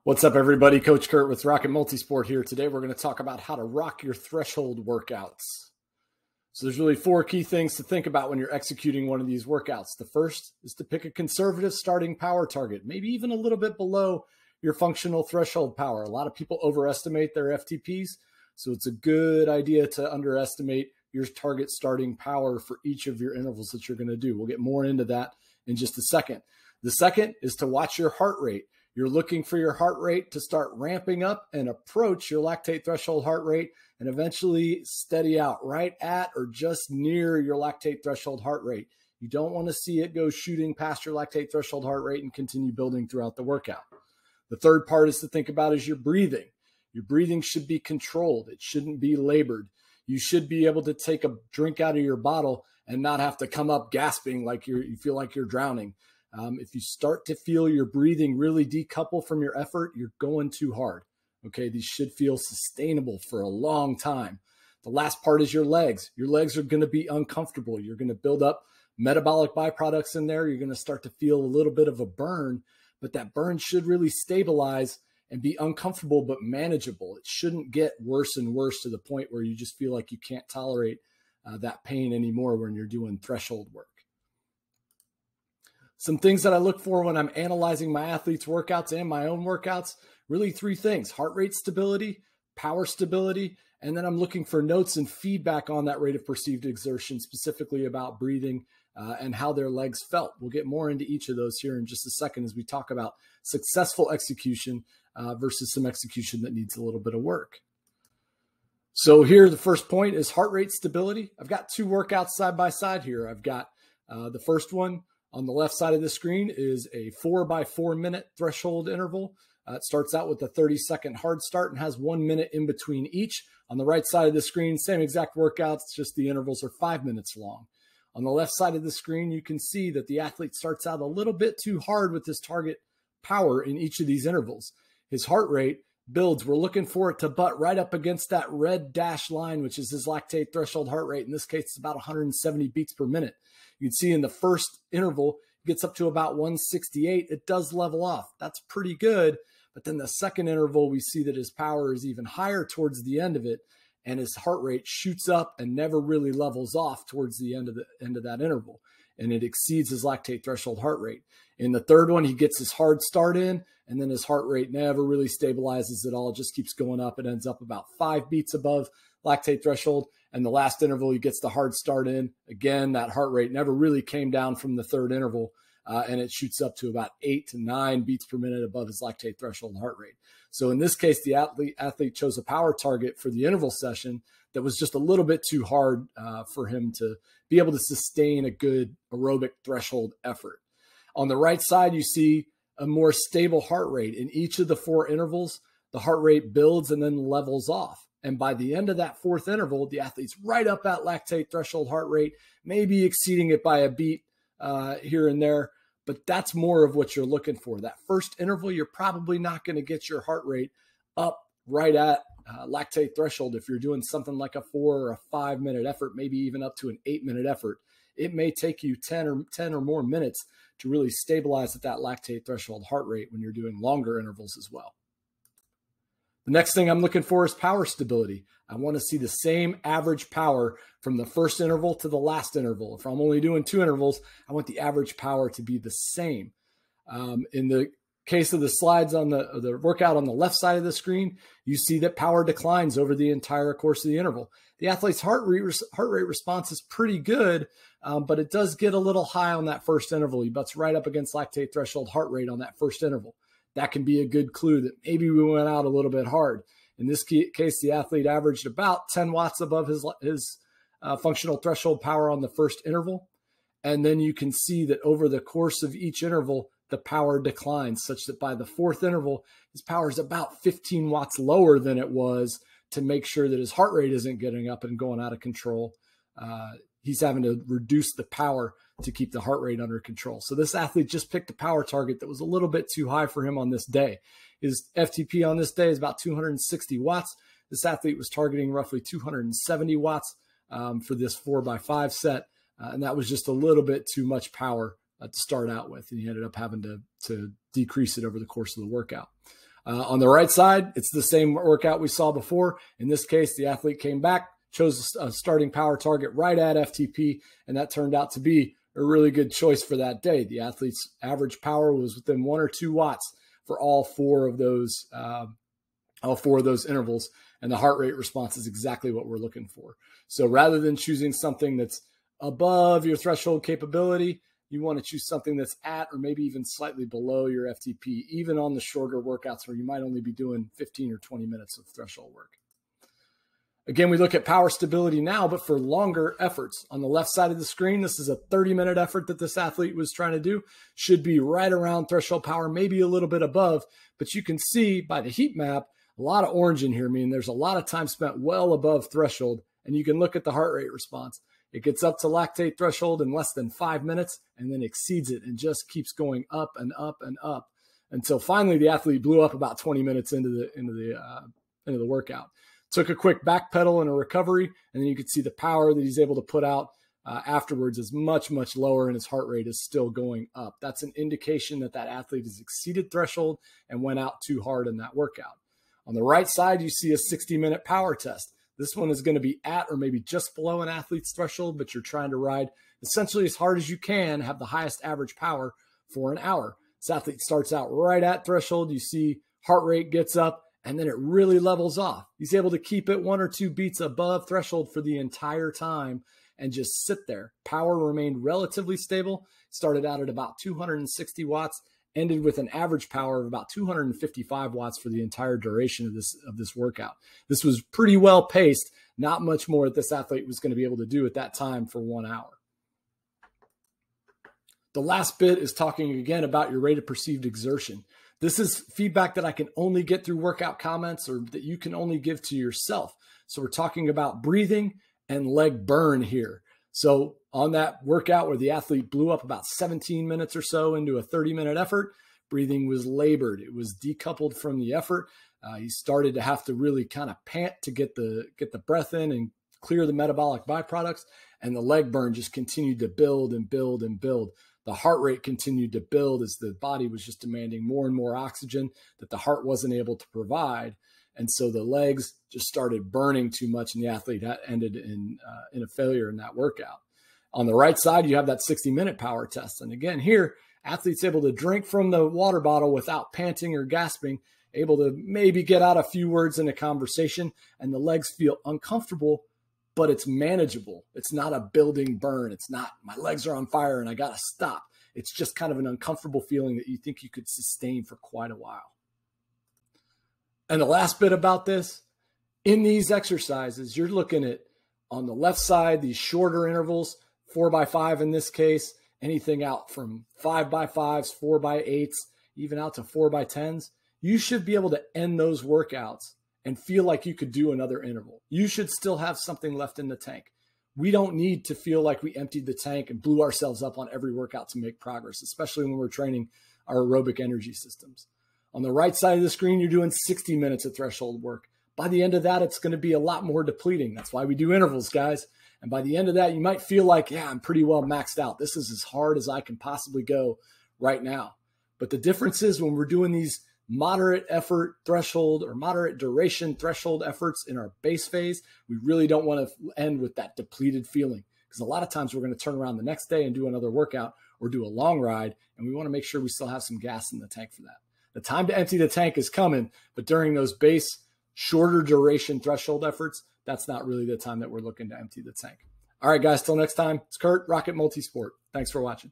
What's up, everybody? Coach Kurt with Rocket Multisport here. Today, we're going to talk about how to rock your threshold workouts. So there's really 4 key things to think about when you're executing one of these workouts. The first is to pick a conservative starting power target, maybe even a little bit below your functional threshold power. A lot of people overestimate their FTPs, so it's a good idea to underestimate your target starting power for each of your intervals that you're going to do. We'll get more into that in just a second. The second is to watch your heart rate. You're looking for your heart rate to start ramping up and approach your lactate threshold heart rate and eventually steady out right at or just near your lactate threshold heart rate. You don't want to see it go shooting past your lactate threshold heart rate and continue building throughout the workout. The third part is to think about is your breathing. Your breathing should be controlled. It shouldn't be labored. You should be able to take a drink out of your bottle and not have to come up gasping like you feel like you're drowning. If you start to feel your breathing really decouple from your effort, you're going too hard. Okay, these should feel sustainable for a long time. The last part is your legs. Your legs are going to be uncomfortable. You're going to build up metabolic byproducts in there. You're going to start to feel a little bit of a burn, but that burn should really stabilize and be uncomfortable but manageable. It shouldn't get worse and worse to the point where you just feel like you can't tolerate that pain anymore when you're doing threshold work. Some things that I look for when I'm analyzing my athletes' workouts and my own workouts, really 3 things: heart rate stability, power stability, and then I'm looking for notes and feedback on that rate of perceived exertion, specifically about breathing and how their legs felt. We'll get more into each of those here in just a second as we talk about successful execution versus some execution that needs a little bit of work. So here, the first point is heart rate stability. I've got 2 workouts side by side here. I've got the first one on the left side of the screen is a 4x4 minute threshold interval. It starts out with a 30-second hard start and has 1 minute in between each. On the right side of the screen, same exact workouts, just the intervals are 5 minutes long. On the left side of the screen, you can see that the athlete starts out a little bit too hard with his target power in each of these intervals. His heart rate builds. We're looking for it to butt right up against that red dashed line, which is his lactate threshold heart rate. In this case, it's about 170 beats per minute. You can see in the first interval, it gets up to about 168. It does level off. That's pretty good. But then the second interval, we see that his power is even higher towards the end of it, and his heart rate shoots up and never really levels off towards the end of that interval. And it exceeds his lactate threshold heart rate. In the third one, he gets his hard start in, and then his heart rate never really stabilizes at all. It just keeps going up. It ends up about 5 beats above lactate threshold. And the last interval, he gets the hard start in. Again, that heart rate never really came down from the third interval, and it shoots up to about 8 to 9 beats per minute above his lactate threshold heart rate. So in this case, the athlete chose a power target for the interval session that was just a little bit too hard for him to be able to sustain a good aerobic threshold effort. On the right side, you see a more stable heart rate. In each of the 4 intervals, the heart rate builds and then levels off. And by the end of that 4th interval, the athlete's right up at lactate threshold heart rate, maybe exceeding it by a beat here and there. But that's more of what you're looking for. That first interval, you're probably not going to get your heart rate up right at lactate threshold. If you're doing something like a 4 or a 5 minute effort, maybe even up to an 8 minute effort, it may take you 10 or more minutes to really stabilize at that lactate threshold heart rate when you're doing longer intervals as well. The next thing I'm looking for is power stability. I want to see the same average power from the first interval to the last interval. If I'm only doing 2 intervals, I want the average power to be the same. In the case of the slides on the workout on the left side of the screen, you see that power declines over the entire course of the interval. The athlete's heart rate response is pretty good, but it does get a little high on that first interval. He butts right up against lactate threshold heart rate on that first interval. That can be a good clue that maybe we went out a little bit hard. In this case, the athlete averaged about 10 watts above his functional threshold power on the first interval. And then you can see that over the course of each interval, the power declines such that by the 4th interval, his power is about 15 watts lower than it was to make sure that his heart rate isn't getting up and going out of control. He's having to reduce the power to keep the heart rate under control. So this athlete just picked a power target that was a little bit too high for him on this day. His FTP on this day is about 260 watts. This athlete was targeting roughly 270 watts for this 4x5 set. And that was just a little bit too much power to start out with. And he ended up having to decrease it over the course of the workout. On the right side, it's the same workout we saw before. In this case, the athlete came back, chose a starting power target right at FTP, and that turned out to be a really good choice for that day. The athlete's average power was within 1 or 2 watts for all four of those intervals, and the heart rate response is exactly what we're looking for. So rather than choosing something that's above your threshold capability, you want to choose something that's at or maybe even slightly below your FTP, even on the shorter workouts where you might only be doing 15 or 20 minutes of threshold work. Again, we look at power stability now, but for longer efforts. On the left side of the screen, this is a 30-minute effort that this athlete was trying to do. Should be right around threshold power, maybe a little bit above, but you can see by the heat map, a lot of orange in here, meaning there's a lot of time spent well above threshold, and you can look at the heart rate response. It gets up to lactate threshold in less than 5 minutes and then exceeds it and just keeps going up and up and up until finally the athlete blew up about 20 minutes into the workout. Took a quick back pedal and a recovery, and then you could see the power that he's able to put out afterwards is much, much lower, and his heart rate is still going up. That's an indication that that athlete has exceeded threshold and went out too hard in that workout. On the right side, you see a 60-minute power test. This one is going to be at or maybe just below an athlete's threshold, but you're trying to ride essentially as hard as you can, have the highest average power for an hour. This athlete starts out right at threshold. You see heart rate gets up, and then it really levels off. He's able to keep it 1 or 2 beats above threshold for the entire time and just sit there. Power remained relatively stable. Started out at about 260 watts, ended with an average power of about 255 watts for the entire duration of this workout. This was pretty well paced, not much more that this athlete was going to be able to do at that time for 1 hour. The last bit is talking again about your rate of perceived exertion. This is feedback that I can only get through workout comments or that you can only give to yourself. So we're talking about breathing and leg burn here. So on that workout where the athlete blew up about 17 minutes or so into a 30-minute effort, breathing was labored. It was decoupled from the effort. He started to have to really kind of pant to get the breath in and clear the metabolic byproducts. And the leg burn just continued to build and build and build. The heart rate continued to build as the body was just demanding more and more oxygen that the heart wasn't able to provide. And so the legs just started burning too much, and the athlete ended in a failure in that workout. On the right side, you have that 60-minute power test. And again, here, athletes able to drink from the water bottle without panting or gasping, able to maybe get out a few words in a conversation, and the legs feel uncomfortable, but it's manageable. It's not a building burn. It's not, my legs are on fire and I got to stop. It's just kind of an uncomfortable feeling that you think you could sustain for quite a while. And the last bit about this, in these exercises, you're looking at, on the left side, these shorter intervals, 4x5 in this case, anything out from 5x5s, 4x8s, even out to 4x10s. You should be able to end those workouts and feel like you could do another interval. You should still have something left in the tank. We don't need to feel like we emptied the tank and blew ourselves up on every workout to make progress, especially when we're training our aerobic energy systems. On the right side of the screen, you're doing 60 minutes of threshold work. By the end of that, it's going to be a lot more depleting. That's why we do intervals, guys. And by the end of that, you might feel like, yeah, I'm pretty well maxed out. This is as hard as I can possibly go right now. But the difference is when we're doing these moderate effort threshold or moderate duration threshold efforts in our base phase, we really don't want to end with that depleted feeling, because a lot of times we're going to turn around the next day and do another workout or do a long ride, and we want to make sure we still have some gas in the tank for that. The time to empty the tank is coming, but during those base shorter duration threshold efforts, that's not really the time that we're looking to empty the tank. All right, guys, till next time, it's Kurt, Rocket Multisport. Thanks for watching.